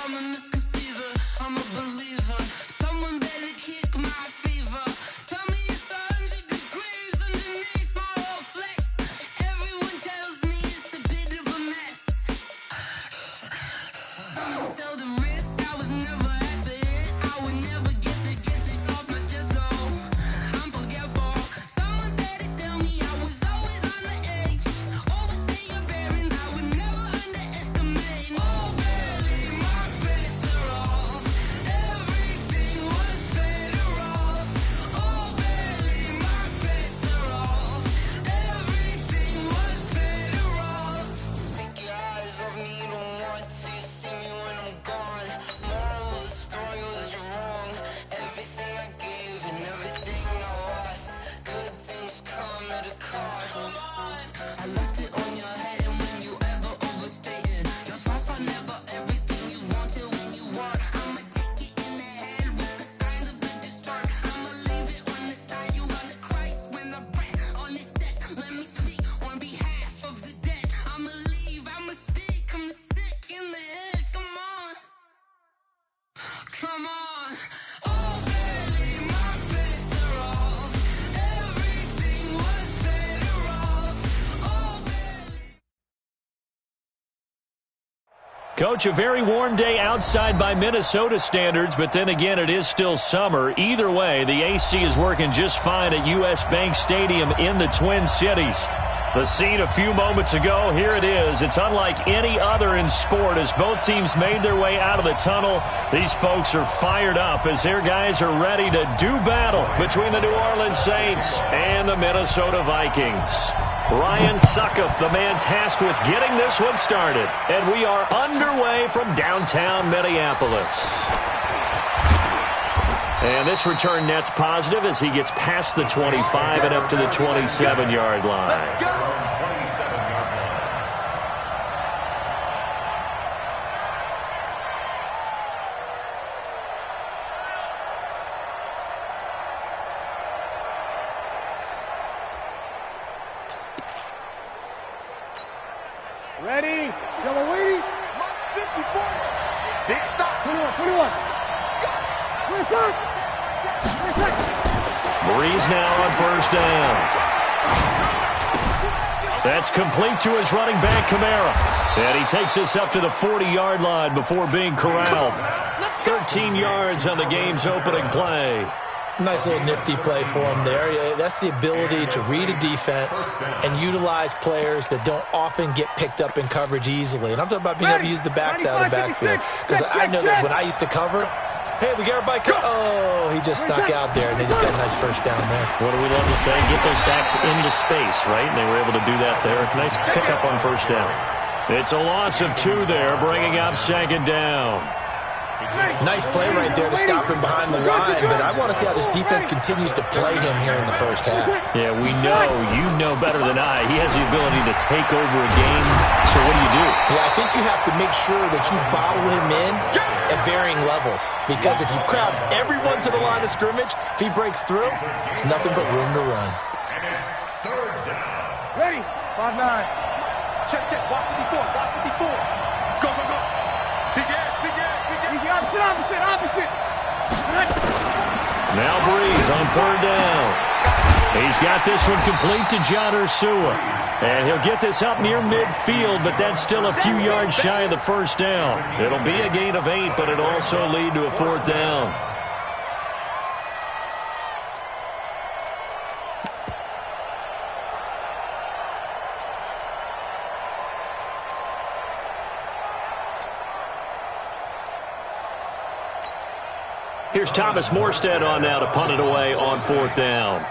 I'm a misconceiver, I'm a believer. Someone better kick my fever. Tell me it's 100 degrees underneath my whole flesh. Everyone tells me it's a bit of a mess. Someone tell the risk I was never at the end. I would never get it off my chest though. I'm forgetful. Someone better tell me I was always on the edge. Overstay your bearings, I would never underestimate. Oh barely, my bets are off. Everything was better off. Oh barely, my bets are off. Everything was better off. Take your eyes off me, don't want to see me when I'm gone. Moral of the story was you're wrong. Everything I gave and everything I lost. Good things come at a cost. I left it on your head, and when you ever overstay it, your thoughts are never everything you wanted when you want. I'ma take it in the head with the signs of the distort. I'ma leave it on the side, you on the Christ when I breath on this set. Let me speak on behalf of the dead. I'ma leave, I'ma speak, I'm sick in the head. Come on, come on. Oh barely, my bets are off. Everything was better off. Oh barely. Coach, a very warm day outside by Minnesota standards, but then again, it is still summer. Either way, the AC is working just fine at U.S. Bank Stadium in the Twin Cities. The scene a few moments ago, here it is. It's unlike any other in sport as both teams made their way out of the tunnel. These folks are fired up as their guys are ready to do battle between the New Orleans Saints and the Minnesota Vikings. Ryan Suckup, the man tasked with getting this one started. And we are underway from downtown Minneapolis. And this return net's positive as he gets past the 25 and up to the 27-yard line. Ready? Y'all are waiting? 54. Big stop. 21. Breeze now on first down. That's complete to his running back, Kamara. And he takes us up to the 40-yard line before being corralled. 13 yards on the game's opening play. Nice little nifty play for him there. That's the ability to read a defense and utilize players that don't often get picked up in coverage easily. And I'm talking about being able to use the backside of the backfield. Because I know that when I used to cover, hey, we got everybody. Oh, he just snuck out there, and they just got a nice first down there. What do we love to say? Get those backs into space, right? And they were able to do that there. Nice pickup on first down. It's a loss of 2 there, bringing up second down. Nice play right there to stop him behind the line, but I want to see how this defense continues to play him here in the first half. Yeah, we know, you know better than I, he has the ability to take over a game. So what do? Yeah, I think you have to make sure that you bottle him in at varying levels, because if you crowd everyone to the line of scrimmage, if he breaks through, there's nothing but room to run. Ready? 5-9. Check. Watch 54. Go. Big ass. Opposite. Now Breeze on third down. He's got this one complete to John Ursua. And he'll get this up near midfield, but that's still a few yards shy of the first down. It'll be a gain of 8, but it'll also lead to a fourth down. Here's Thomas Morstead on now to punt it away on fourth down.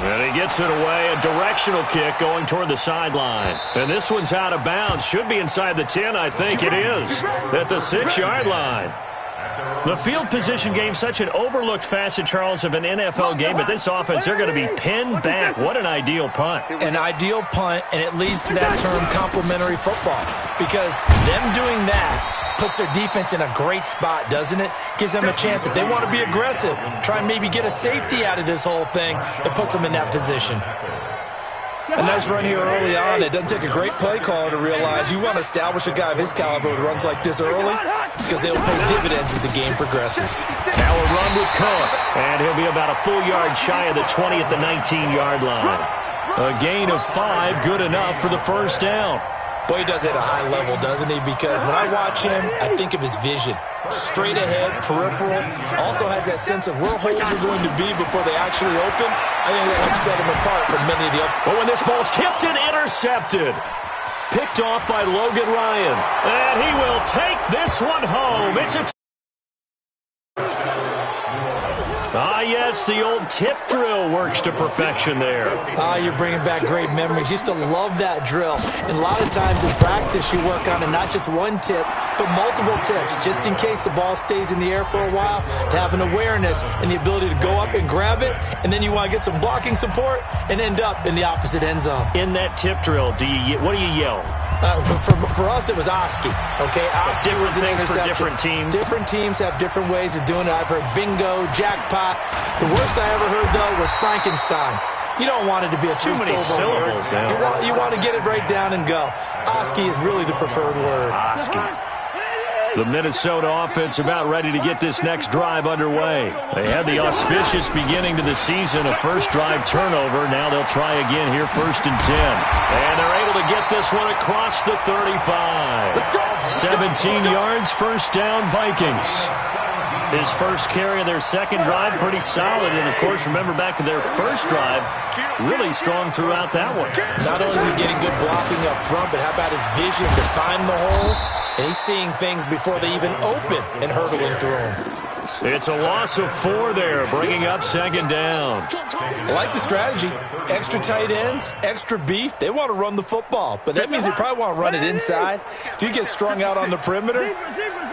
And he gets it away, a directional kick going toward the sideline. And this one's out of bounds. Should be inside the 10, I think it is, at the 6-yard line. The field position game, such an overlooked facet, Charles, of an NFL game, but this offense, they're going to be pinned back. What an ideal punt. An ideal punt, and it leads to that term complementary football, because them doing that puts their defense in a great spot, doesn't it? Gives them a chance. If they want to be aggressive, try and maybe get a safety out of this whole thing, it puts them in that position. A nice run here early on. It doesn't take a great play caller to realize you want to establish a guy of his caliber with runs like this early because they'll pay dividends as the game progresses. Now a run with Cook, and he'll be about a full yard shy of the 20 at the 19-yard line. A gain of 5, good enough for the first down. Boy, he does it at a high level, doesn't he? Because when I watch him, I think of his vision. Straight ahead, peripheral. Also has that sense of where holes are going to be before they actually open. I think that helps set him apart from many of the other. But when this ball's tipped and intercepted. Picked off by Logan Ryan. And he will take this one home. It's a yes, the old tip drill works to perfection there. You're bringing back great memories. Used to love that drill. And a lot of times in practice, you work on it, not just one tip, but multiple tips, just in case the ball stays in the air for a while, to have an awareness and the ability to go up and grab it, and then you want to get some blocking support and end up in the opposite end zone. In that tip drill, what do you yell? For us, it was Oski. Okay, Oski was an interception. For different teams. Different teams have different ways of doing it. I've heard bingo, jackpot. The worst I ever heard, though, was Frankenstein. You don't want it to be a three-syllable word. You want to get it right down and go. Oski is really the preferred word. Oski. The Minnesota offense about ready to get this next drive underway. They had the auspicious beginning to the season, a first drive turnover. Now they'll try again here, 1st and 10. And they're able to get this one across the 35. 17 yards, first down, Vikings. His first carry of their second drive, pretty solid. And, of course, remember back to their first drive, really strong throughout that one. Not only is he getting good blocking up front, but how about his vision to find the holes? And he's seeing things before they even open and hurdling through them. It's a loss of 4 there, bringing up 2nd down. I like the strategy. Extra tight ends, extra beef. They want to run the football, but that means they probably want to run it inside. If you get strung out on the perimeter,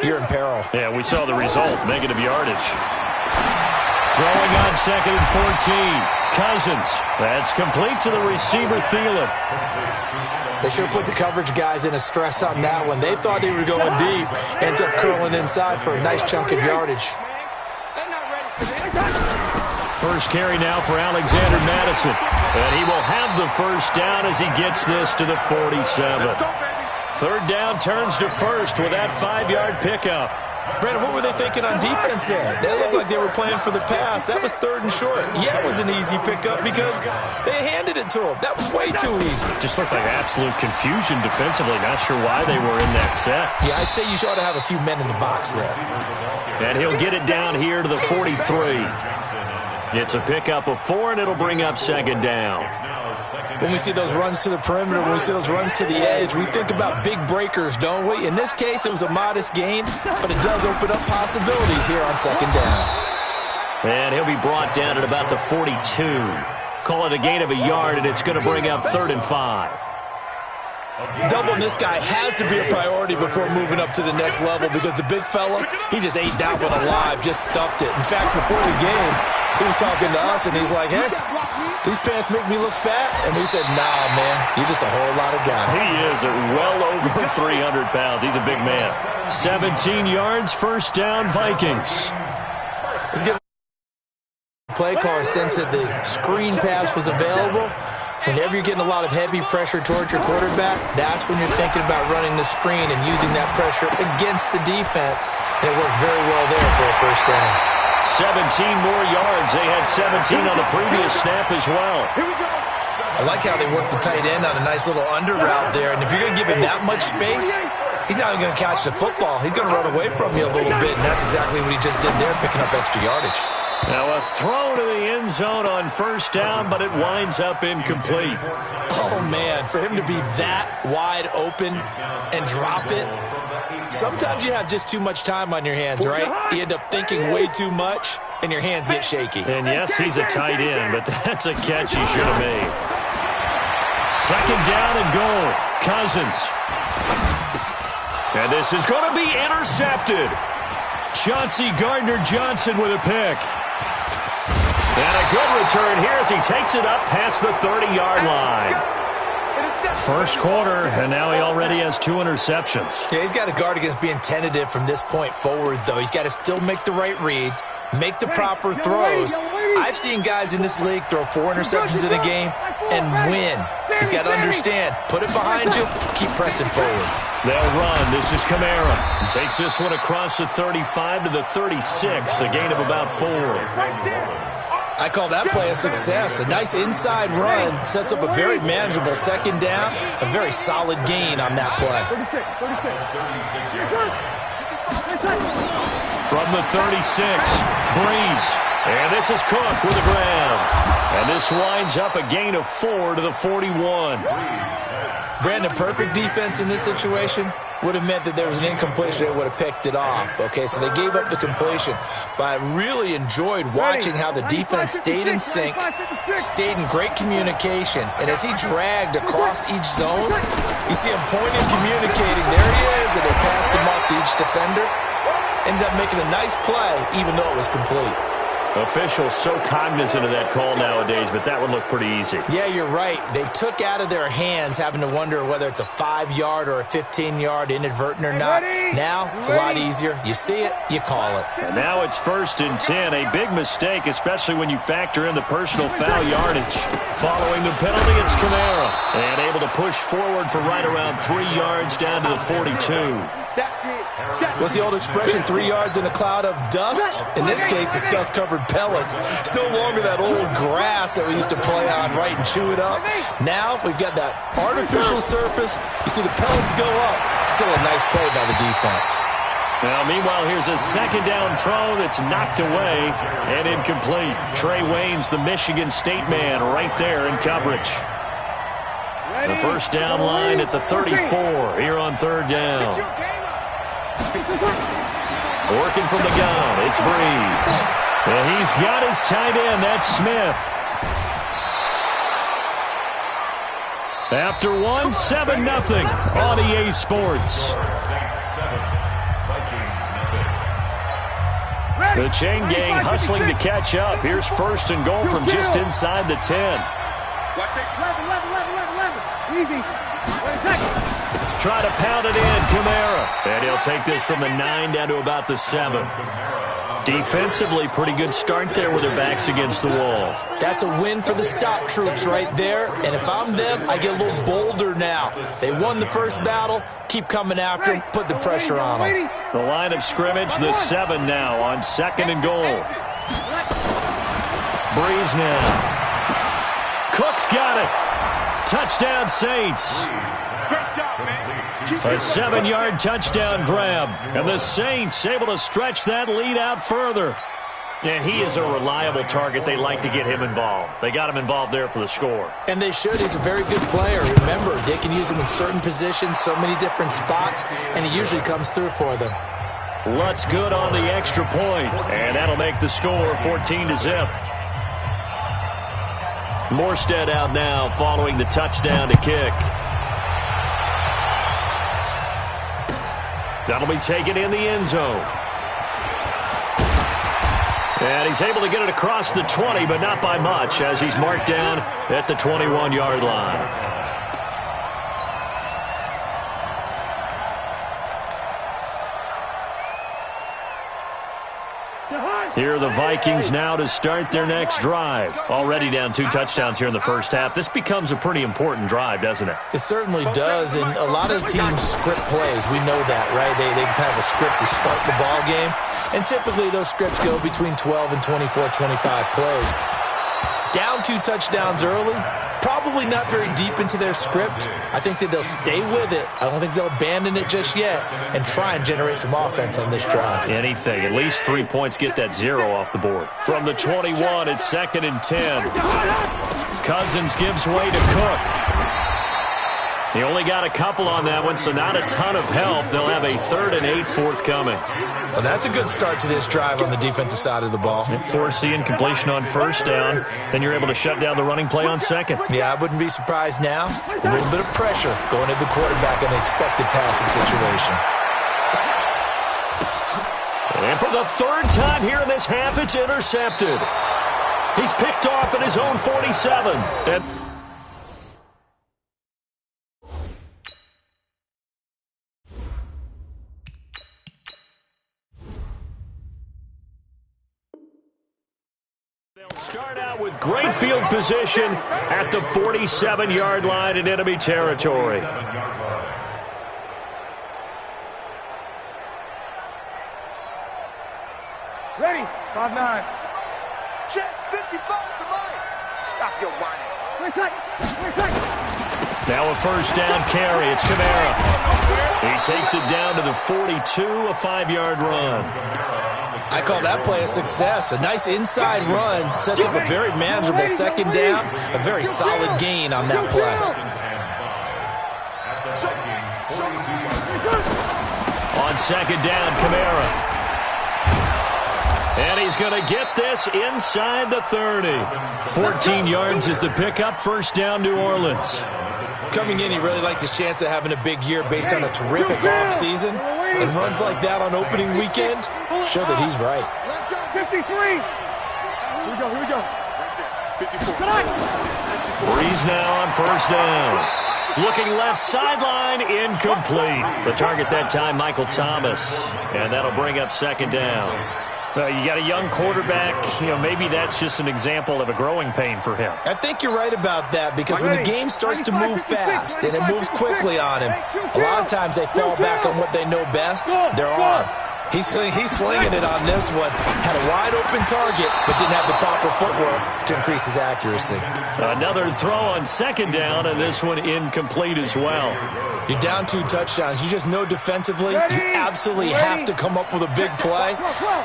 you're in peril. Yeah, we saw the result, negative yardage. Throwing on 2nd and 14. Cousins. That's complete to the receiver, Thielen. They should have put the coverage guys in a stress on that one. They thought they were going deep. Ends up curling inside for a nice chunk of yardage. First carry now for Alexander Madison. And he will have the first down as he gets this to the 47. 3rd down, turns to first with that 5-yard pickup. Brandon, what were they thinking on defense there? They looked like they were playing for the pass. That was 3rd and short. Yeah, it was an easy pickup because they handed it to him. That was way too easy. Just looked like absolute confusion defensively. Not sure why they were in that set. Yeah, I'd say you ought to have a few men in the box there. And he'll get it down here to the 43. It's a pickup of 4, and it'll bring up 2nd down. When we see those runs to the perimeter, when we see those runs to the edge, we think about big breakers, don't we? In this case, it was a modest gain, but it does open up possibilities here on 2nd down. And he'll be brought down at about the 42. Call it a gain of a yard, and it's going to bring up 3rd and 5. Doubling this guy has to be a priority before moving up to the next level because the big fella, he just ate that one alive, just stuffed it. In fact, before the game, he was talking to us, and he's like, hey, these pants make me look fat? And we said, nah, man, you're just a whole lot of guy. He is at well over 300 pounds. He's a big man. 17 yards, first down, Vikings. Let's give the play caller a sense that the screen pass was available. Whenever you're getting a lot of heavy pressure towards your quarterback, that's when you're thinking about running the screen and using that pressure against the defense. And it worked very well there for a first down. 17 more yards. They had 17 on the previous snap as well. I like how they worked the tight end on a nice little under route there. And if you're going to give him that much space, he's not even going to catch the football. He's going to run away from you a little bit, and that's exactly what he just did there, picking up extra yardage. Now a throw to the end zone on first down, but it winds up incomplete. Oh, man, for him to be that wide open and drop it. Sometimes you have just too much time on your hands, right? You end up thinking way too much, and your hands get shaky. And yes, he's a tight end, but that's a catch he should have made. 2nd down and goal. Cousins. And this is going to be intercepted. Chauncey Gardner-Johnson with a pick. And a good return here as he takes it up past the 30-yard line. First quarter, and now he already has 2 interceptions. Yeah, he's got to guard against being tentative from this point forward, though. He's got to still make the right reads, make the proper throws. I've seen guys in this league throw 4 interceptions in a game and win. He's got to understand, put it behind you, keep pressing forward. They'll run. This is Kamara. He takes this one across the 35 to the 36, a gain of about 4. I call that play a success. A nice inside run sets up a very manageable second down, a very solid gain on that play. From the 36, Breeze. And this is Cook with a grab. And this winds up a gain of 4 to the 41. Brandon, perfect defense in this situation would have meant that there was an incompletion. They would have picked it off. Okay, so they gave up the completion. But I really enjoyed watching how the defense stayed in sync, stayed in great communication. And as he dragged across each zone, you see him pointing, communicating. There he is, and they passed him off to each defender. Ended up making a nice play, even though it was complete. Officials so cognizant of that call nowadays, but that would look pretty easy. Yeah, you're right. They took out of their hands having to wonder whether it's a 5-yard or a 15-yard inadvertent or not. Now, it's a lot easier. You see it, you call it. And now it's 1st and 10. A big mistake, especially when you factor in the personal foul yardage. Following the penalty, it's Kamara. And able to push forward for right around 3 yards down to the 42. What's the old expression, 3 yards in a cloud of dust? In this case, it's dust-covered pellets. It's no longer that old grass that we used to play on, right, and chew it up. Now, we've got that artificial surface. You see the pellets go up. Still a nice play by the defense. Now, meanwhile, here's a second down throw that's knocked away and incomplete. Trey Waynes, the Michigan State man, right there in coverage. The first down line at the 34 here on 3rd down. Working from the gun, it's Breeze. And he's got his tight end, that's Smith. After 1, 7-0 on EA Sports. The chain gang hustling to catch up. Here's 1st and goal from just inside the 10. Easy. Try to pound it in, Kamara. And he'll take this from the 9 down to about the 7. Defensively, pretty good start there with their backs against the wall. That's a win for the stop troops right there. And if I'm them, I get a little bolder now. They won the first battle. Keep coming after them. Put the pressure on them. The line of scrimmage, the 7 now on 2nd and goal. Breeze now. Cook's got it. Touchdown, Saints. A 7-yard touchdown grab. And the Saints able to stretch that lead out further. And he is a reliable target. They like to get him involved. They got him involved there for the score. And they should. He's a very good player. Remember, they can use him in certain positions, so many different spots, and he usually comes through for them. Lutz good on the extra point, and that'll make the score 14-0. Morstead out now following the touchdown to kick. That'll be taken in the end zone. And he's able to get it across the 20, but not by much, as he's marked down at the 21-yard line. Here are the Vikings now to start their next drive. Already down 2 touchdowns here in the first half. This becomes a pretty important drive, doesn't it? It certainly does, and a lot of teams script plays. We know that, right? They have a script to start the ball game, and typically those scripts go between 12 and 24, 25 plays. Down 2 touchdowns early, probably not very deep into their script. I think that they'll stay with it. I don't think they'll abandon it just yet and try and generate some offense on this drive. Anything. At least 3 points, get that 0 off the board. From the 21, it's 2nd and 10. Cousins gives way to Cook. He only got a couple on that one, so not a ton of help. They'll have a 3rd and 8 forthcoming. Well, that's a good start to this drive on the defensive side of the ball. Force the incompletion on 1st down. Then you're able to shut down the running play on 2nd. Yeah, I wouldn't be surprised now. A little bit of pressure going at the quarterback in an expected passing situation. And for the 3rd time here in this half, it's intercepted. He's picked off at his own 47. And Start out with great field position at the 47-yard line in enemy territory. Ready? 5-9. Check. 55 to mine. Stop your whining. Now a first down carry. It's Kamara. He takes it down to the 42, a 5-yard run. I call that play a success. A nice inside run sets up a very manageable second down, a very solid gain on that play. On second down, Kamara. And he's going to get this inside the 30. 14 yards is the pickup. First down, New Orleans. Coming in, he really liked his chance of having a big year based on a terrific offseason. And runs like that on opening weekend show that he's right. 53. Here we go. 54. Breeze now on first down. Looking left sideline, incomplete. The target that time, Michael Thomas. And that'll bring up second down. You got a young quarterback. Maybe that's just an example of a growing pain for him. I think you're right about that because when the game starts to move fast and it moves quickly on him, a lot of times they fall back on what they know best, their arm. He's slinging it on this one. Had a wide open target, but didn't have the proper footwork to increase his accuracy. Another throw on second down, and this one incomplete as well. You're down 2 touchdowns. You just know defensively you absolutely have to come up with a big play.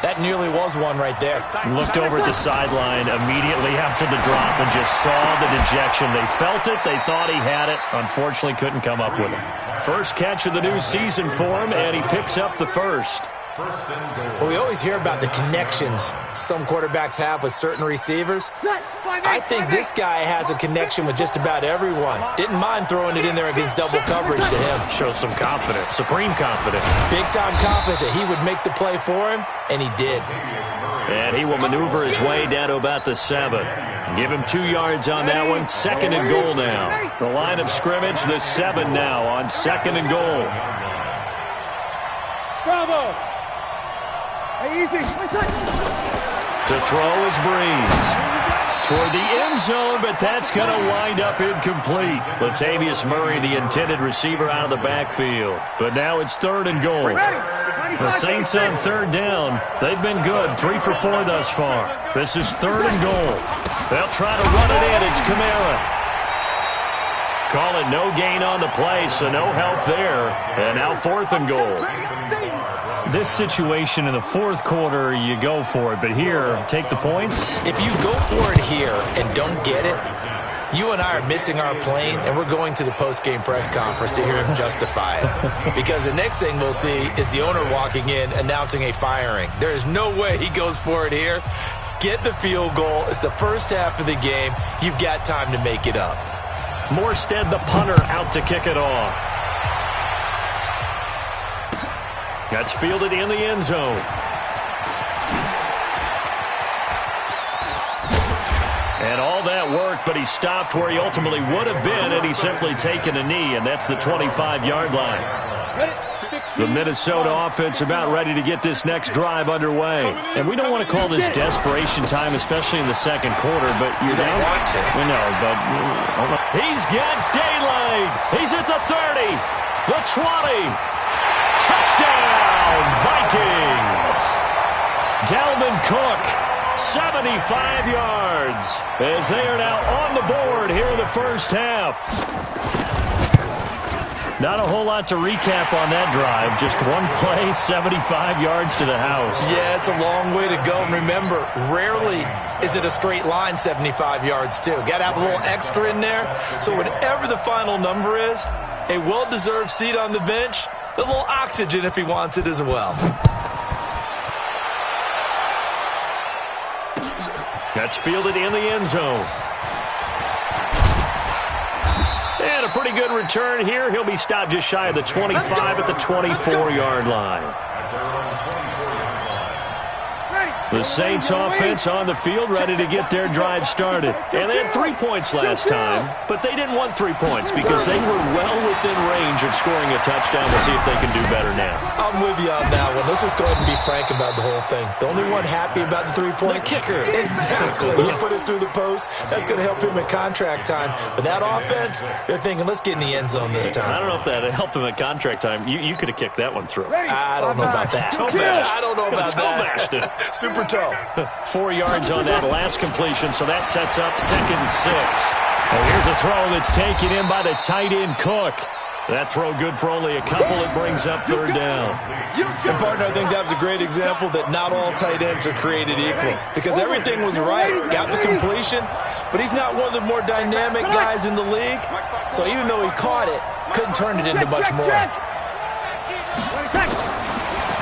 That nearly was one right there. Looked over at the sideline immediately after the drop and just saw the dejection. They felt it. They thought he had it. Unfortunately, couldn't come up with it. First catch of the new season for him, and he picks up the first. Well, we always hear about the connections some quarterbacks have with certain receivers. I think this guy has a connection with just about everyone. Didn't mind throwing it in there against double coverage to him. Shows some confidence, supreme confidence. Big-time confidence that he would make the play for him, and he did. And he will maneuver his way down to about the 7. Give him 2 yards on that one. Second and goal now. The line of scrimmage, the 7 now on second and goal. Bravo. Easy. To throw is Breeze. Toward the end zone, but that's going to wind up incomplete. Latavius Murray, the intended receiver, out of the backfield. But now it's third and goal. The Saints on third down. They've been good, 3 for 4 thus far. This is third and goal. They'll try to run it in. It's Kamara. Call it no gain on the play, so no help there. And now fourth and goal. This situation in the fourth quarter, you go for it. But here, take the points. If you go for it here and don't get it, you and I are missing our plane, and we're going to the post-game press conference to hear him justify it. Because the next thing we'll see is the owner walking in announcing a firing. There is no way he goes for it here. Get the field goal. It's the first half of the game. You've got time to make it up. Morstead, the punter, out to kick it off. That's fielded in the end zone. And all that work, but he stopped where he ultimately would have been, and he's simply taken a knee, and that's the 25-yard line. The Minnesota offense about ready to get this next drive underway. And we don't want to call this desperation time, especially in the second quarter, but you're down. We know, but he's got daylight. He's at the 30, the 20. Touchdown, Vikings. Dalvin Cook, 75 yards, as they are now on the board here in the first half. Not a whole lot to recap on that drive. Just one play, 75 yards to the house. Yeah, it's a long way to go. And remember, rarely is it a straight line 75 yards, too. Got to have a little extra in there. So whatever the final number is, a well-deserved seat on the bench, a little oxygen if he wants it as well. That's fielded in the end zone. And a pretty good return here. He'll be stopped just shy of the 25 at the 24-yard line. The Saints offense on the field, ready to get their drive started. And they had 3 points last time, but they didn't want 3 points because they were well within range of scoring a touchdown. We'll see if they can do better now. I'm with you on that one. Let's just go ahead and be frank about the whole thing. The only one happy about the 3-point? The kicker. Exactly. He put it through the post. That's going to help him at contract time. But that offense, they're thinking, let's get in the end zone this time. I don't know if that helped him at contract time. You could have kicked that one through. I don't know about that. I don't know about that. Super toe. 4 yards on that last completion, so that sets up 2nd and 6. And here's a throw that's taken in by the tight end, Cook. That throw good for only a couple. It brings up 3rd down. And, partner, I think that was a great example that not all tight ends are created equal. Because everything was right, got the completion, but he's not one of the more dynamic guys in the league. So even though he caught it, couldn't turn it into much more.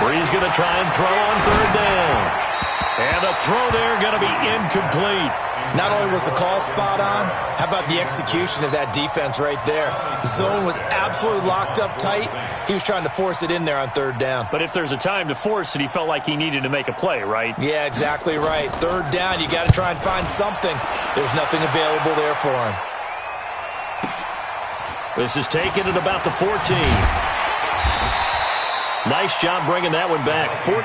Bree's going to try and throw on 3rd down. And a throw there going to be incomplete. Not only was the call spot on, how about the execution of that defense right there? The zone was absolutely locked up tight. He was trying to force it in there on 3rd down. But if there's a time to force it, he felt like he needed to make a play, right? Yeah, exactly right. 3rd down, you got to try and find something. There's nothing available there for him. This is taken at about the 14. Nice job bringing that one back. 14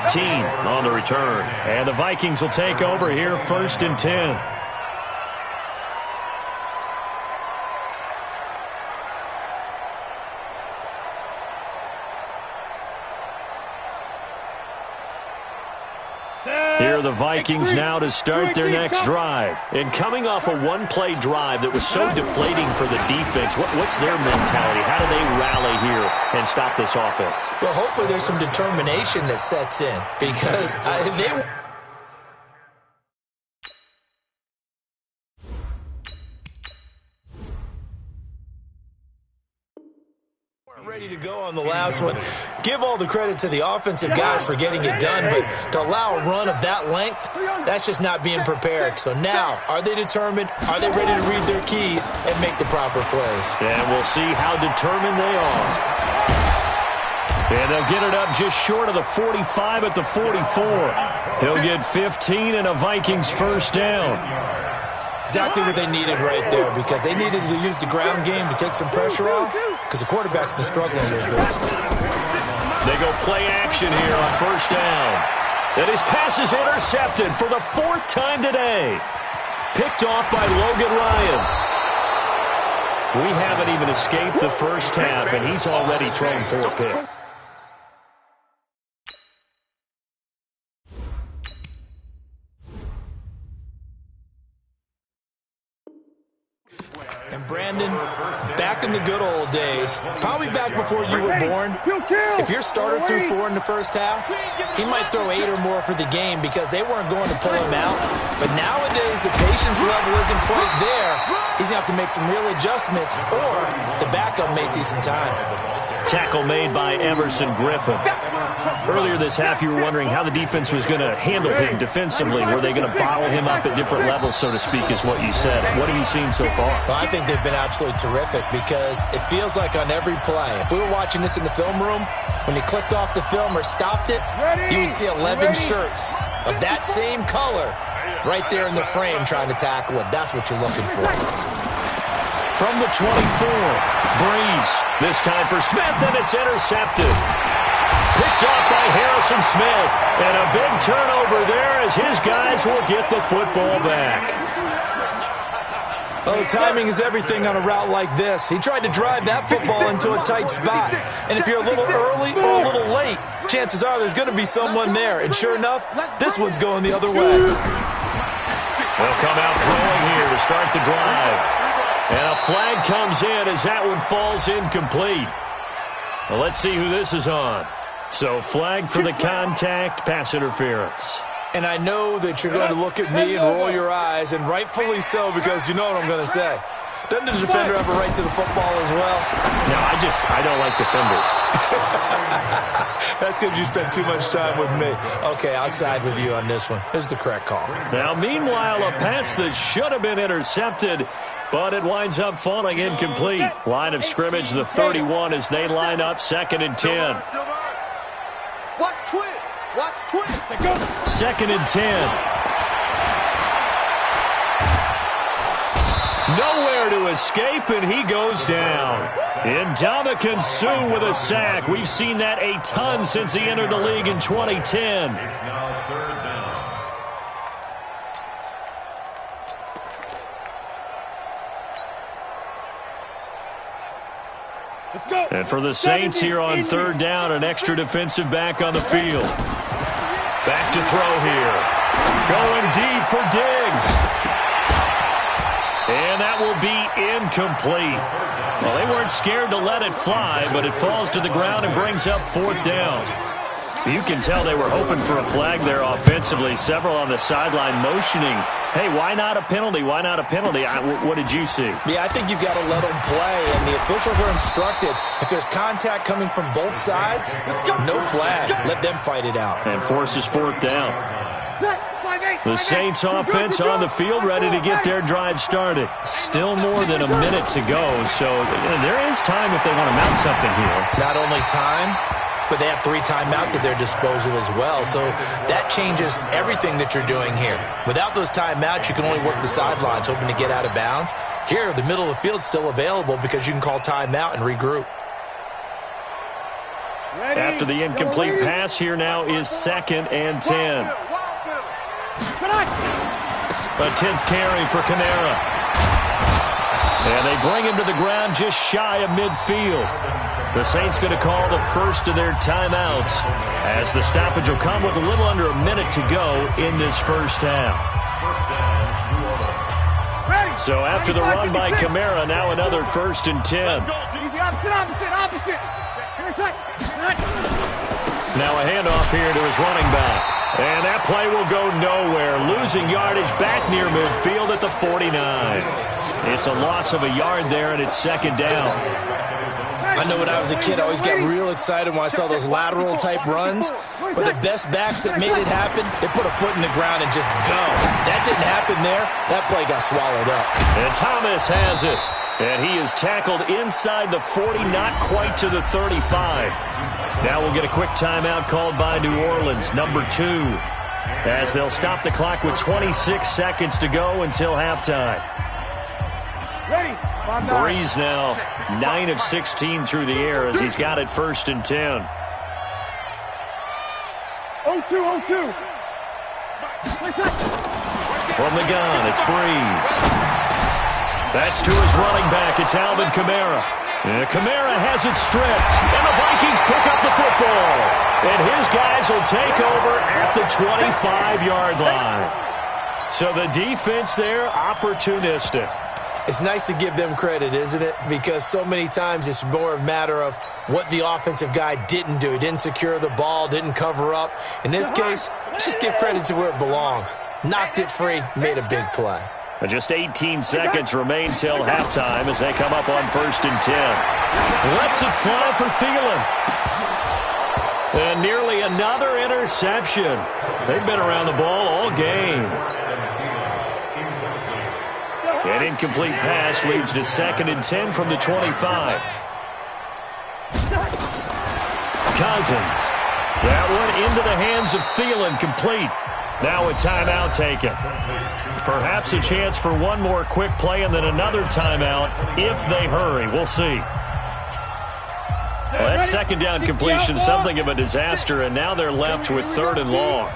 on the return. And the Vikings will take over here 1st and 10. Here are the Vikings now to start their next drive. And coming off a one-play drive that was so deflating for the defense, what's their mentality? How do they rally here and stop this offense? Well, hopefully there's some determination that sets in because they weren't ready to go on the last one. Give all the credit to the offensive guys for getting it done, but to allow a run of that length, that's just not being prepared. So now, are they determined? Are they ready to read their keys and make the proper plays? And we'll see how determined they are. And they'll get it up just short of the 45 at the 44. He'll get 15 and a Vikings 1st down. Exactly what they needed right there because they needed to use the ground game to take some pressure off because the quarterback's been struggling a little bit. They go play action here on 1st down. And his pass is intercepted for the 4th time today. Picked off by Logan Ryan. We haven't even escaped the first half, and he's already thrown 4 picks. And Brandon, back in the good old days, probably back before you were born, if your starter threw 4 in the first half, he might throw 8 or more for the game because they weren't going to pull him out. But nowadays, the patience level isn't quite there. He's going to have to make some real adjustments, or the backup may see some time. Tackle made by Emerson Griffin. Earlier this half, you were wondering how the defense was going to handle him defensively. Were they going to bottle him up at different levels, so to speak, is what you said. What have you seen so far? Well, I think they've been absolutely terrific because it feels like on every play, if we were watching this in the film room, when you clicked off the film or stopped it, you would see 11 shirts of that same color right there in the frame trying to tackle it. That's what you're looking for. From the 24, Breeze. This time for Smith, and it's intercepted. Picked off by Harrison Smith. And a big turnover there as his guys will get the football back. Oh, timing is everything on a route like this. He tried to drive that football into a tight spot. And if you're a little early or a little late, chances are there's going to be someone there. And sure enough, this one's going the other way. They'll come out throwing here to start the drive. And a flag comes in as that one falls incomplete. Well, let's see who this is on. So flag for the contact, pass interference. And I know that you're going to look at me and roll your eyes, and rightfully so, because you know what I'm going to say. Doesn't the defender have a right to the football as well? No, I don't like defenders. That's because you spent too much time with me. Okay, I'll side with you on this one. Here's the correct call. Now, meanwhile, a pass that should have been intercepted, but it winds up falling incomplete. Line of scrimmage, the 31, as they line up 2nd and 10. Watch twist. Watch twist. Second and 10. Nowhere to escape, and he goes down. Ndamukong Suh with a sack. We've seen that a ton since he entered the league in 2010. It's now third down. Let's go. And for the Saints here on third down, an extra defensive back on the field. Back to throw here. Going deep for Diggs. And that will be incomplete. Well, they weren't scared to let it fly, but it falls to the ground and brings up fourth down. You can tell they were hoping for a flag there offensively. Several on the sideline motioning, hey, why not a penalty? Why not a penalty? What did you see? Yeah, I think you've got to let them play, and the officials are instructed. If there's contact coming from both sides, no flag. Let them fight it out. And forces fourth down. The Saints offense on the field, ready to get their drive started. Still more than a minute to go, so there is time if they want to mount something here. Not only time, but they have 3 timeouts at their disposal as well, so that changes everything that you're doing here. Without those timeouts, you can only work the sidelines, hoping to get out of bounds. Here, the middle of the field's still available because you can call timeout and regroup. After the incomplete pass, here now is second and 10. A 10th carry for Kamara. And they bring him to the ground just shy of midfield. The Saints going to call the first of their timeouts as the stoppage will come with a little under a minute to go in this first half. So after the run by Kamara, now another first and 10. Now a handoff here to his running back. And that play will go nowhere. Losing yardage back near midfield at the 49. It's a loss of a yard there, and it's second down. I know when I was a kid, I always got real excited when I saw those lateral-type runs. But the best backs that made it happen, they put a foot in the ground and just go. That didn't happen there. That play got swallowed up. And Thomas has it. And he is tackled inside the 40, not quite to the 35. Now we'll get a quick timeout called by New Orleans, number 2, as they'll stop the clock with 26 seconds to go until halftime. Breeze now 9 of 16 through the air as he's got it first and 10. 0-2. From the gun, it's Breeze. That's to his running back. It's Alvin Kamara. And Kamara has it stripped. And the Vikings pick up the football. And his guys will take over at the 25-yard line. So the defense there, opportunistic. It's nice to give them credit, isn't it? Because so many times it's more a matter of what the offensive guy didn't do. He didn't secure the ball, didn't cover up. In this case, let's just give credit to where it belongs. Knocked it free, made a big play. Just 18 seconds remain till halftime as they come up on first and 10. Lets it fly for Thielen. And nearly another interception. They've been around the ball all game. An incomplete pass leads to second and 10 from the 25. Cousins. That one into the hands of Thielen, complete. Now a timeout taken. Perhaps a chance for one more quick play and then another timeout if they hurry. We'll see. Well, that second down completion, something of a disaster, and now they're left with third and long.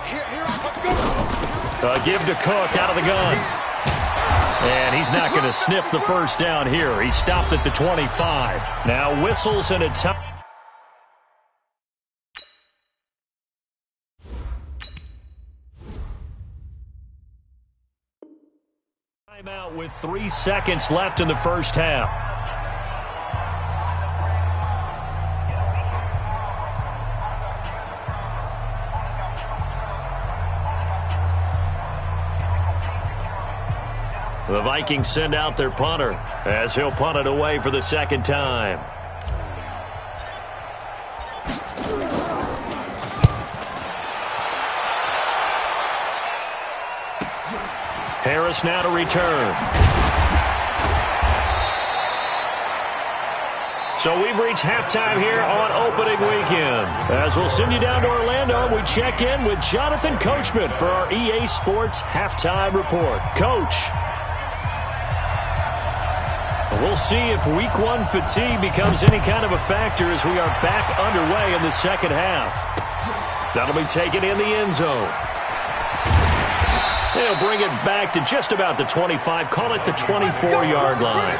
Give to Cook out of the gun. And he's not going to sniff the first down here. He stopped at the 25. Now whistles and a time. Timeout with 3 seconds left in the first half. The Vikings send out their punter as he'll punt it away for the second time. Harris now to return. So we've reached halftime here on opening weekend. As we'll send you down to Orlando, and we check in with Jonathan Coachman for our EA Sports Halftime Report. Coach. We'll see if week one fatigue becomes any kind of a factor as we are back underway in the second half. That'll be taken in the end zone. They'll bring it back to just about the 25, call it the 24-yard line.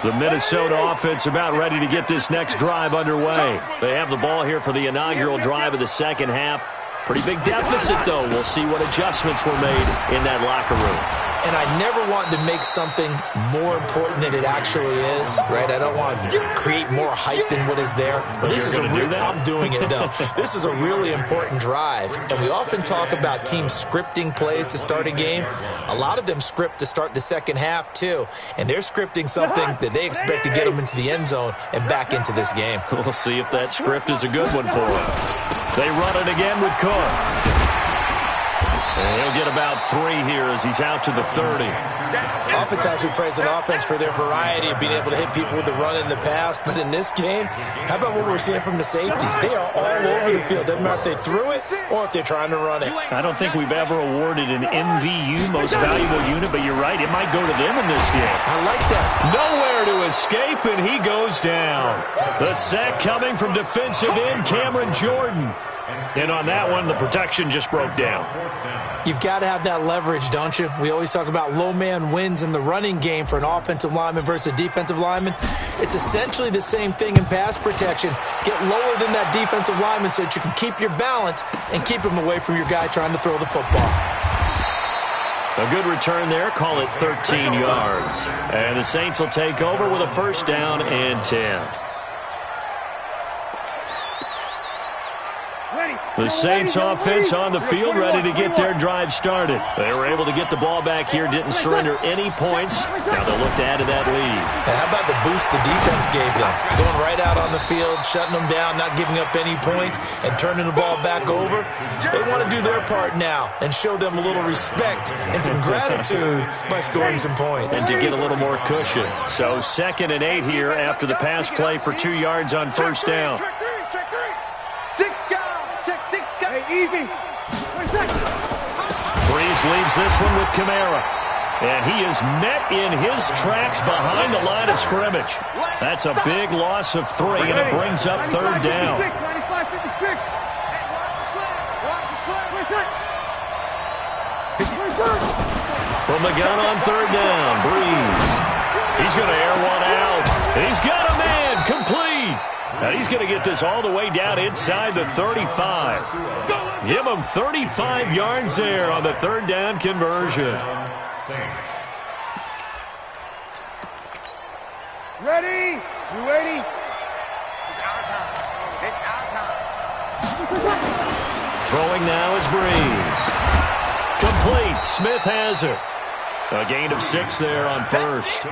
The Minnesota offense about ready to get this next drive underway. They have the ball here for the inaugural drive of the second half. Pretty big deficit, though. We'll see what adjustments were made in that locker room. And I never want to make something more important than it actually is, right? I don't want to create more hype than what is there. But this is I'm doing it, though. This is a really important drive. And we often talk about teams scripting plays to start a game. A lot of them script to start the second half, too. And they're scripting something that they expect to get them into the end zone and back into this game. We'll see if that script is a good one for them. They run it again with Cook. And he'll get about 3 here as he's out to the 30. Oftentimes we praise an offense for their variety of being able to hit people with the run in the pass. But in this game, how about what we're seeing from the safeties? They are all over the field. Doesn't matter if they threw it or if they're trying to run it. I don't think we've ever awarded an MVU, most valuable unit, but you're right, it might go to them in this game. I like that. Nowhere to escape, and he goes down. The sack coming from defensive end Cameron Jordan. And on that one, the protection just broke down. You've got to have that leverage, don't you? We always talk about low man wins in the running game for an offensive lineman versus a defensive lineman. It's essentially the same thing in pass protection. Get lower than that defensive lineman so that you can keep your balance and keep him away from your guy trying to throw the football. A good return there. Call it 13 yards. And the Saints will take over with a first down and 10. The Saints offense on the field ready to get their drive started. They were able to get the ball back here, didn't surrender any points. Now they'll look to add to that lead. Now how about the boost the defense gave them? Going right out on the field, shutting them down, not giving up any points, and turning the ball back over. They want to do their part now and show them a little respect and some gratitude by scoring some points. And to get a little more cushion. So 2nd and 8 here after the pass play for 2 yards on first down. Easy. Breeze leaves this one with Kamara. And he is met in his tracks behind the line of scrimmage. That's a big loss of 3, and it brings up 3rd down. From the gun on 3rd down, Breeze. He's going to air one out. He's got a man complete. And he's going to get this all the way down inside the 35. Give him 35 yards there on the 3rd down conversion. Ready? You ready? It's our time. It's our time. Throwing now is Breeze. Complete. Smith has it. A gain of 6 there on first.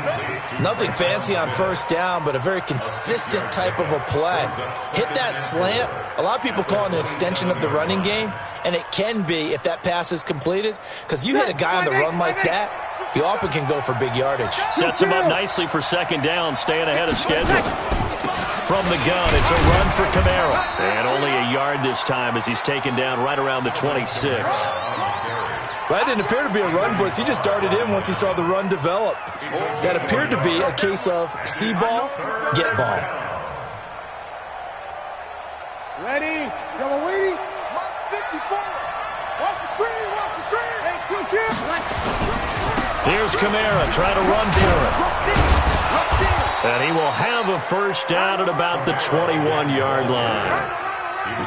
Nothing fancy on first down, but a very consistent type of a play. Hit that slant. A lot of people call it an extension of the running game, and it can be if that pass is completed, because you hit a guy on the run like that, he often can go for big yardage. Sets him up nicely for 2nd down, staying ahead of schedule. From the gun, it's a run for Kamara. And only a yard this time as he's taken down right around the 26. That didn't appear to be a run blitz. He just darted in once he saw the run develop. That appeared to be a case of see ball, get ball. Ready? Double waiting. 54. Watch the screen. Watch the screen. Hey, good kick. Here's Kamara trying to run for it. And he will have a first down at about the 21-yard line.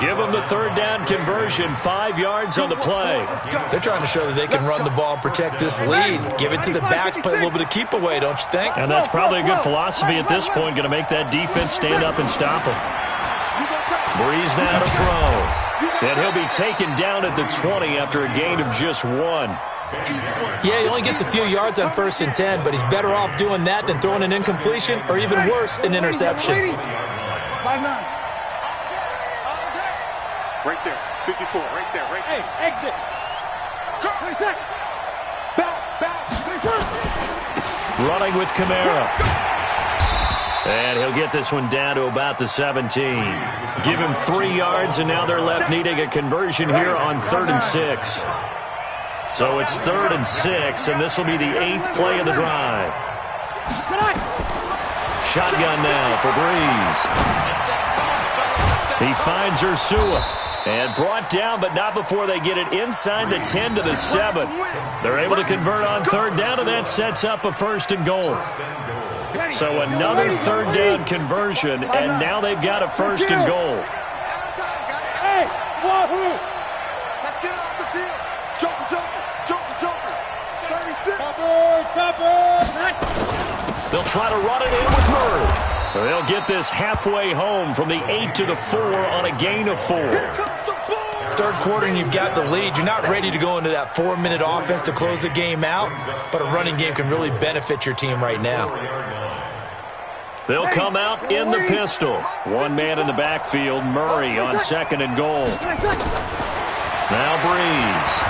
Give them the 3rd down conversion, 5 yards on the play. They're trying to show that they can run the ball and protect this lead. Give it to the backs, play a little bit of keep away, don't you think? And that's probably a good philosophy at this point, going to make that defense stand up and stop him. Breeze now to throw. And he'll be taken down at the 20 after a gain of just 1. Yeah, he only gets a few yards on 1st and 10, but he's better off doing that than throwing an incompletion or even worse, an interception. 5-9. Right there, 54, right there, right there. Hey, exit. Back, back, Running with Kamara. And he'll get this one down to about the 17. Give him 3 yards, and now they're left needing a conversion here on 3rd and 6. So it's 3rd and 6, and this will be the 8th play of the drive. Shotgun now for Breeze. He finds Ursua. And brought down, but not before they get it inside the 10 to the 7. They're able to convert on 3rd down, and that sets up a 1st and goal. So another 3rd down conversion, and now they've got a 1st and goal. Hey, let's get off the field. Jumper. 36. Chopper. They'll try to run it in with Murray. They'll get this halfway home from the 8 to the 4 on a gain of 4. 3rd quarter and you've got the lead. You're not ready to go into that 4-minute offense to close the game out, but a running game can really benefit your team right now. They'll come out in the pistol. 1 man in the backfield, Murray on 2nd and goal. Now Breeze.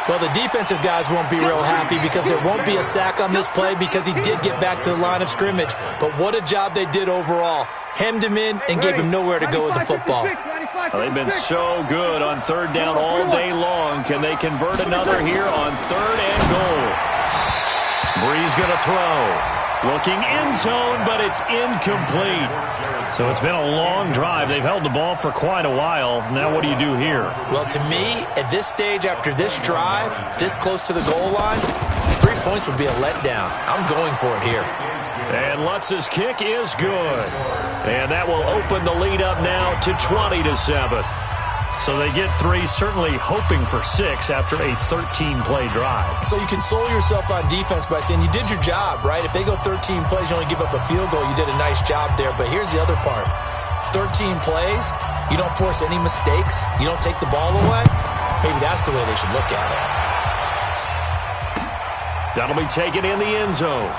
Well, the defensive guys won't be real happy because there won't be a sack on this play because he did get back to the line of scrimmage. But what a job they did overall. Hemmed him in and gave him nowhere to go with the football. Well, they've been so good on 3rd down all day long. Can they convert another here on 3rd and goal? Breeze going to throw. Looking end zone, but it's incomplete. So it's been a long drive. They've held the ball for quite a while. Now what do you do here? Well, to me, at this stage, after this drive, this close to the goal line, 3 points would be a letdown. I'm going for it here. And Lutz's kick is good. And that will open the lead up now to 20 to 7. So they get 3, certainly hoping for 6 after a 13-play drive. So you console yourself on defense by saying you did your job, right? If they go 13 plays, you only give up a field goal, you did a nice job there. But here's the other part. 13 plays, you don't force any mistakes, you don't take the ball away. Maybe that's the way they should look at it. That'll be taken in the end zone.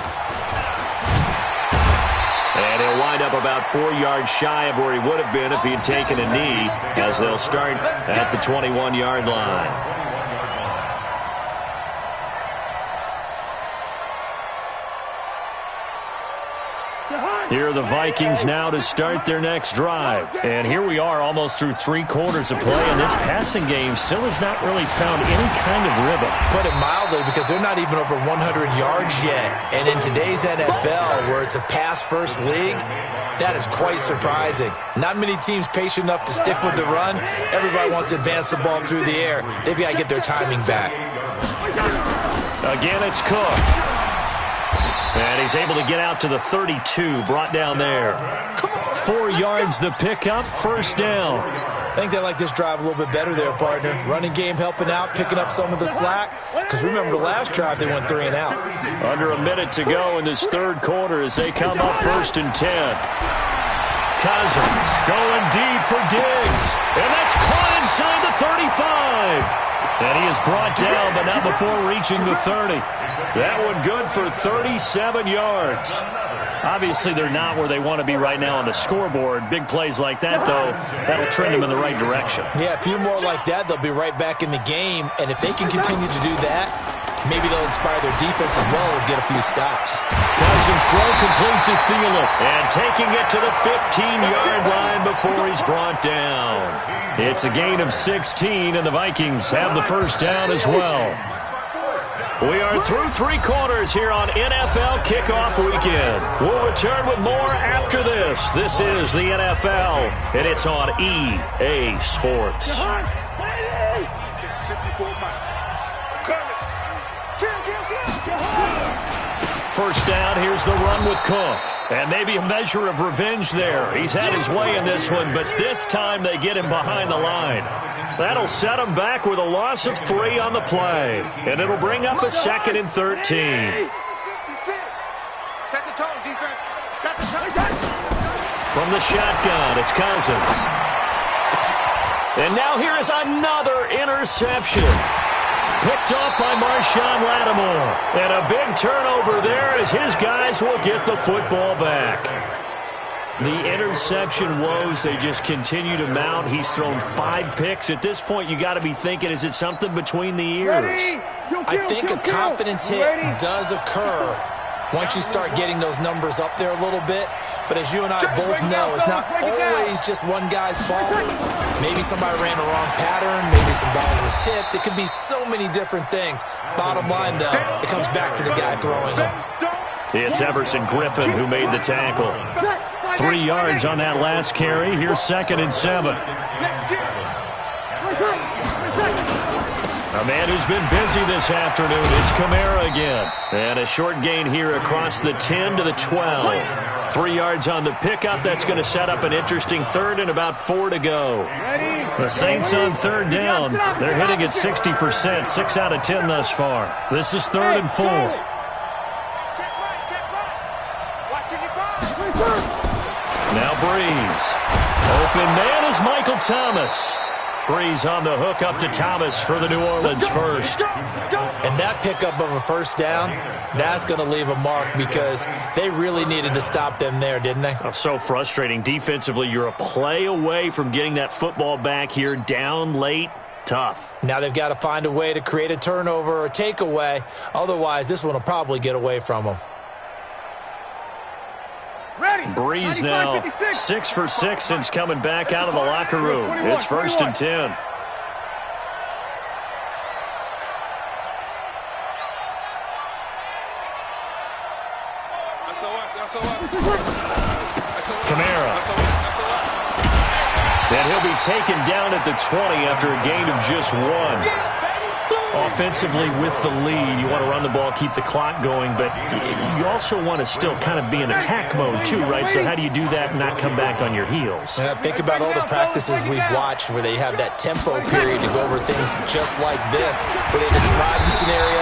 And he'll wind up about 4 yards shy of where he would have been if he had taken a knee, as they'll start at the 21-yard line. Here are the Vikings now to start their next drive. And here we are almost through 3 quarters of play, and this passing game still has not really found any kind of rhythm. Put it mildly, because they're not even over 100 yards yet. And in today's NFL, where it's a pass-first league, that is quite surprising. Not many teams patient enough to stick with the run. Everybody wants to advance the ball through the air. They've got to get their timing back. Again, it's Cook. And he's able to get out to the 32, brought down there. 4 yards the pickup, 1st down. I think they like this drive a little bit better there, partner. Running game helping out, picking up some of the slack. Because remember, the last drive they went 3 and out. Under a minute to go in this 3rd quarter as they come up 1st and 10. Cousins going deep for Diggs. And that's caught inside the 35. And he is brought down, but not before reaching the 30. That one good for 37 yards. Obviously, they're not where they want to be right now on the scoreboard. Big plays like that, though, that'll trend them in the right direction. Yeah, a few more like that, they'll be right back in the game. And if they can continue to do that, maybe they'll inspire their defense as well and get a few stops. Cousins throw complete to Thielen. And taking it to the 15-yard line before he's brought down. It's a gain of 16, and the Vikings have the 1st down as well. We are through 3 quarters here on NFL Kickoff Weekend. We'll return with more after this. This is the NFL, and it's on EA Sports. First down, here's the run with Cook. And maybe a measure of revenge there. He's had his way in this one, but this time they get him behind the line. That'll set him back with a loss of 3 on the play. And it'll bring up a 2nd and 13. Set the tone, defense. Set the tone. From the shotgun, it's Cousins. And now here is another interception. Picked off by Marshawn Lattimore. And a big turnover there as his guys will get the football back. The interception woes, they just continue to mount. He's thrown 5 picks. At this point, you got to be thinking, is it something between the ears? I think a confidence hit does occur once you start getting those numbers up there a little bit. But as you and I both know, it's not always just one guy's fault. Maybe somebody ran the wrong pattern. Maybe some balls were tipped. It could be so many different things. Bottom line, though, it comes back to the guy throwing them. It's Everson Griffin who made the tackle. 3 yards on that last carry. Here's 2nd and 7. A man who's been busy this afternoon. It's Kamara again. And a short gain here across the 10 to the 12. 3 yards on the pickup. That's going to set up an interesting 3rd and about 4 to go. The Saints on 3rd down. They're hitting at 60%, 6 out of 10 thus far. This is 3rd and 4. Now Breeze. Open man is Michael Thomas. Breeze on the hook up to Thomas for the New Orleans first. And that pickup of a 1st down, that's going to leave a mark because they really needed to stop them there, didn't they? Oh, so frustrating. Defensively, you're a play away from getting that football back here down late. Tough. Now they've got to find a way to create a turnover or a takeaway. Otherwise, this one will probably get away from them. Breeze now 6 for 6 since coming back out of the locker room. It's 1st and 10. Kamara. And he'll be taken down at the 20 after a gain of just 1. Offensively with the lead, you want to run the ball, keep the clock going, but you also want to still kind of be in attack mode too, right? So how do you do that and not come back on your heels? Think about all the practices we've watched where they have that tempo period to go over things just like this, where they describe the scenario,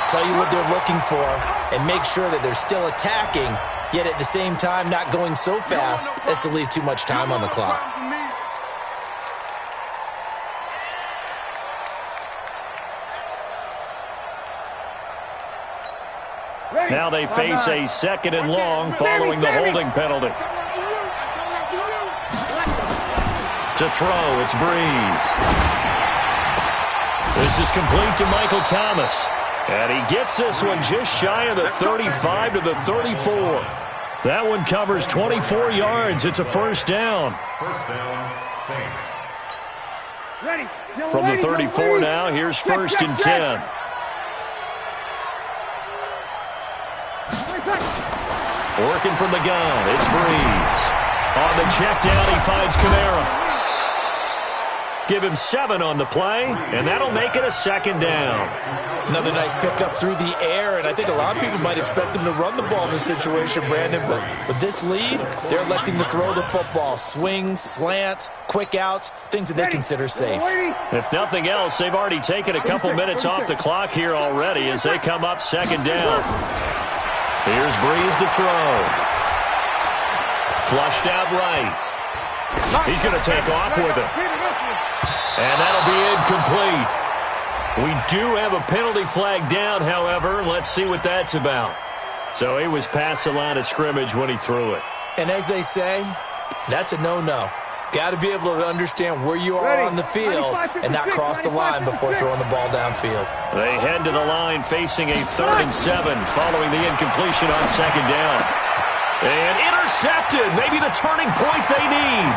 tell you what they're looking for, and make sure that they're still attacking, yet at the same time not going so fast as to leave too much time on the clock. Now they face a 2nd and long following the holding penalty. To throw, it's Breeze. This is complete to Michael Thomas. And he gets this one just shy of the 35 to the 34. That one covers 24 yards. It's a 1st down. 1st down, Saints. From the 34 now, here's 1st and 10. Working from the gun, it's Breeze. On the check down, he finds Kamara. Give him 7 on the play, and that'll make it a 2nd down. Another nice pickup through the air, and I think a lot of people might expect them to run the ball in this situation, Brandon, but with this lead, they're electing to throw the football. Swings, slants, quick outs, things that they consider safe. If nothing else, they've already taken a couple minutes off the clock here already as they come up 2nd down. Here's Breeze to throw. Flushed out right. He's going to take off with it. And that'll be incomplete. We do have a penalty flag down, however. Let's see what that's about. So he was past the line of scrimmage when he threw it. And as they say, that's a no-no. Got to be able to understand where you are on the field and not cross the line before throwing the ball downfield. They head to the line facing a 3rd and 7 following the incompletion on 2nd down. And intercepted, maybe the turning point they need.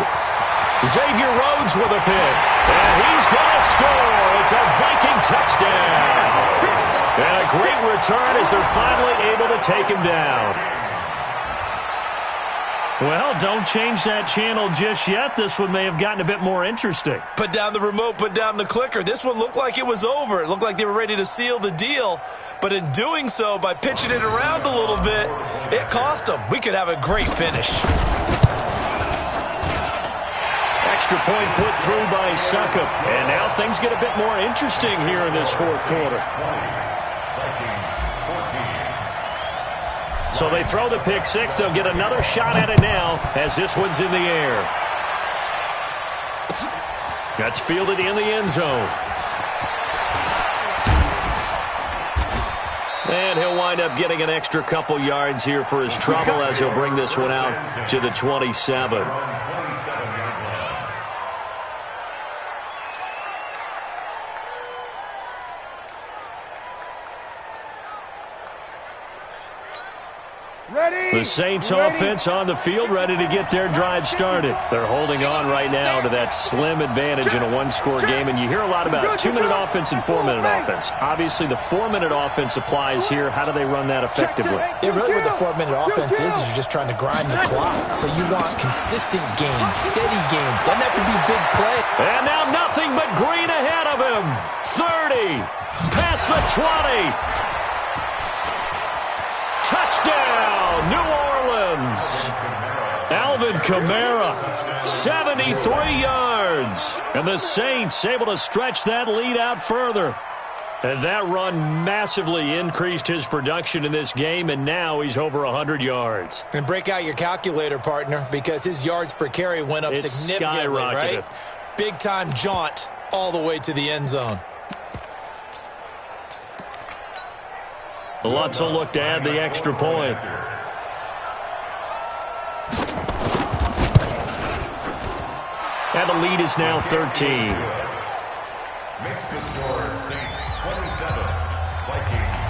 Xavier Rhodes with a pick, and he's going to score. It's a Viking touchdown. And a great return as they're finally able to take him down. Well, don't change that channel just yet. This one may have gotten a bit more interesting. Put down the remote, put down the clicker. This one looked like it was over. It looked like they were ready to seal the deal. But in doing so, by pitching it around a little bit, it cost them. We could have a great finish. Extra point put through by Succop. And now things get a bit more interesting here in this 4th quarter. So they throw the pick 6. They'll get another shot at it now as this one's in the air. That's fielded in the end zone. And he'll wind up getting an extra couple yards here for his trouble as he'll bring this one out to the 27. Ready. The Saints offense on the field, ready to get their drive started. They're holding on right now to that slim advantage in a one-score game, and you hear a lot about 2-minute offense and 4-minute offense. Obviously, the 4-minute offense applies here. How do they run that effectively? Really what the 4-minute offense is you're just trying to grind the clock. So you want consistent gains, steady gains. Doesn't have to be big play. And now nothing but green ahead of him. 30, past the 20. Touchdown, New Orleans. Alvin Kamara, 73 yards. And the Saints able to stretch that lead out further. And that run massively increased his production in this game, and now he's over 100 yards. And break out your calculator, partner, because his yards per carry went up significantly, right? Big-time jaunt all the way to the end zone. Lutz will look to add the extra point. And the lead is now 13. Makes the score Saints 27, Vikings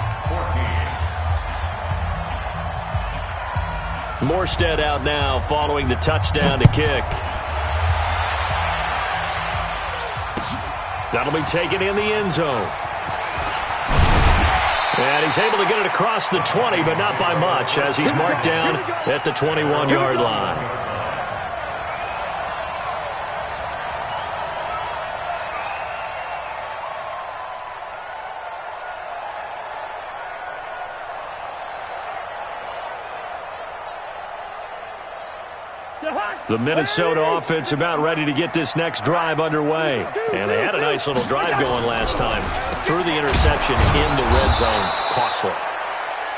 14. Morstead out now following the touchdown to kick. That'll be taken in the end zone. And he's able to get it across the 20, but not by much, as he's marked down at the 21-yard line. The Minnesota offense about ready to get this next drive underway. And they had a nice little drive going last time. Threw the interception in the red zone. Costly.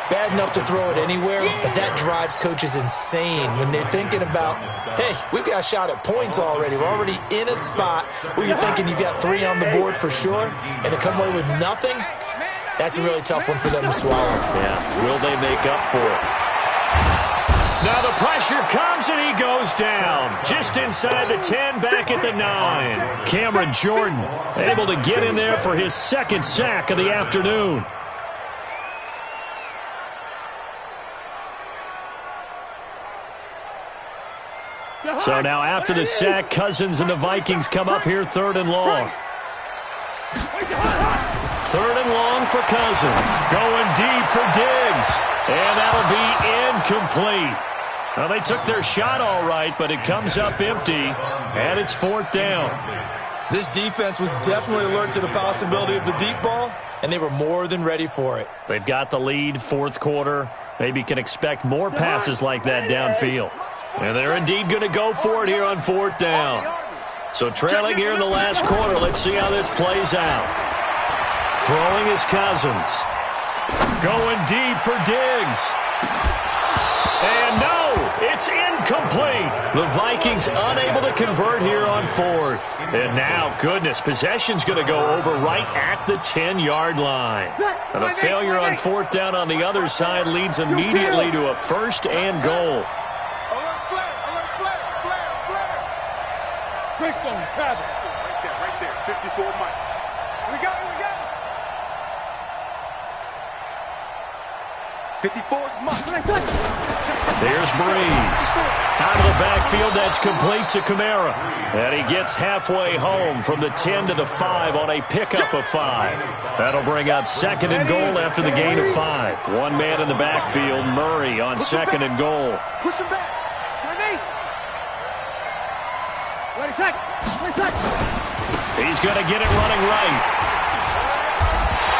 Bad enough to throw it anywhere, but that drives coaches insane when they're thinking about, hey, we've got a shot at points already. We're already in a spot where you're thinking you've got 3 on the board for sure, and to come away with nothing, that's a really tough one for them to swallow. Yeah, will they make up for it? Now the pressure comes and he goes down. Just inside the 10, back at the 9. Cameron Jordan able to get in there for his second sack of the afternoon. So now after the sack, Cousins and the Vikings come up here 3rd and long. 3rd and long for Cousins. Going deep for Diggs. And that'll be incomplete. Well, they took their shot all right, but it comes up empty, and it's 4th down. This defense was definitely alert to the possibility of the deep ball, and they were more than ready for it. They've got the lead, 4th quarter. Maybe can expect more passes like that downfield. And they're indeed going to go for it here on 4th down. So trailing here in the last quarter, let's see how this plays out. Throwing is Cousins. Going deep for Diggs. And no, it's incomplete. The Vikings unable to convert here on 4th. And now, goodness, possession's going to go over right at the 10-yard line. And a failure on 4th down on the other side leads immediately to a 1st and goal. Bridgestone, travel. Right there, 54 Mike. We got it. 54 Mike. There's Breeze. Out of the backfield, that's complete to Kamara. And he gets halfway home from the 10 to the 5 on a pickup of 5. That'll bring up 2nd and goal after the gain of 5. One man in the backfield, Murray on 2nd and goal. Push him back. He's going to get it running right.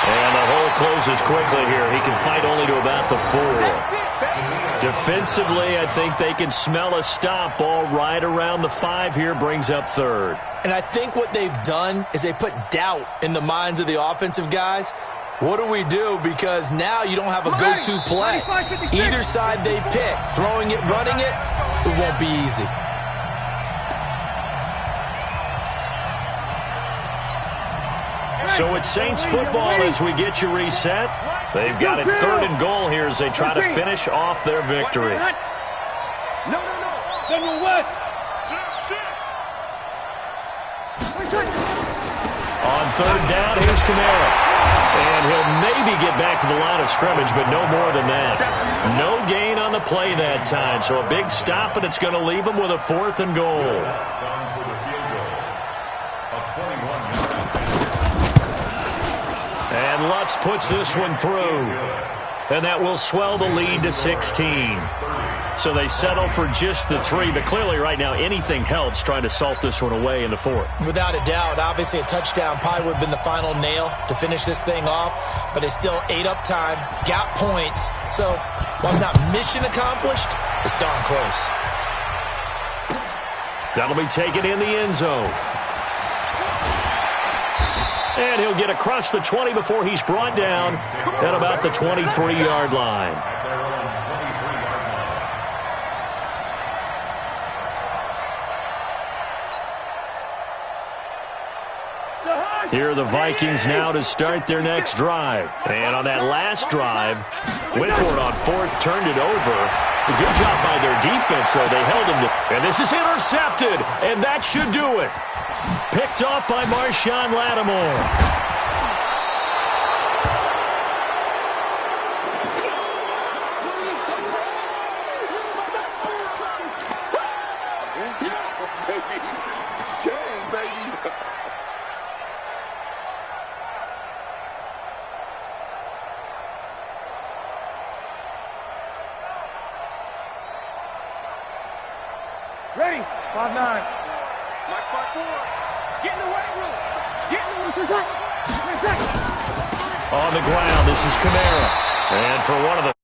And the hole closes quickly here. He can fight only to about the 4. Defensively, I think they can smell a stop. Ball right around the 5 here, brings up 3rd. And I think what they've done is they put doubt in the minds of the offensive guys. What do we do? Because now you don't have a go-to play. Either side they pick, throwing it, running it, it won't be easy. So it's Saints football as we get you reset. They've got it 3rd and goal here as they try to finish off their victory. No. General West. On 3rd down, here's Kamara. And he'll maybe get back to the line of scrimmage, but no more than that. No gain on the play that time, so a big stop, and it's going to leave him with a 4th and goal. And Lutz puts this one through. And that will swell the lead to 16. So they settle for just the 3, but clearly right now anything helps trying to salt this one away in the 4th. Without a doubt, obviously a touchdown probably would have been the final nail to finish this thing off, but they still ate up time, got points. So while it's not mission accomplished, it's darn close. That'll be taken in the end zone. And he'll get across the 20 before he's brought down at about the 23-yard line. Here are the Vikings now to start their next drive. And on that last drive, went for it on 4th, turned it over. A good job by their defense, though. They held him to, and this is intercepted, and that should do it. Picked off by Marshawn Lattimore. Ready? 5-9. March by 4. Get in the weight room. Get in the On the ground, this is Kamara. And for one of the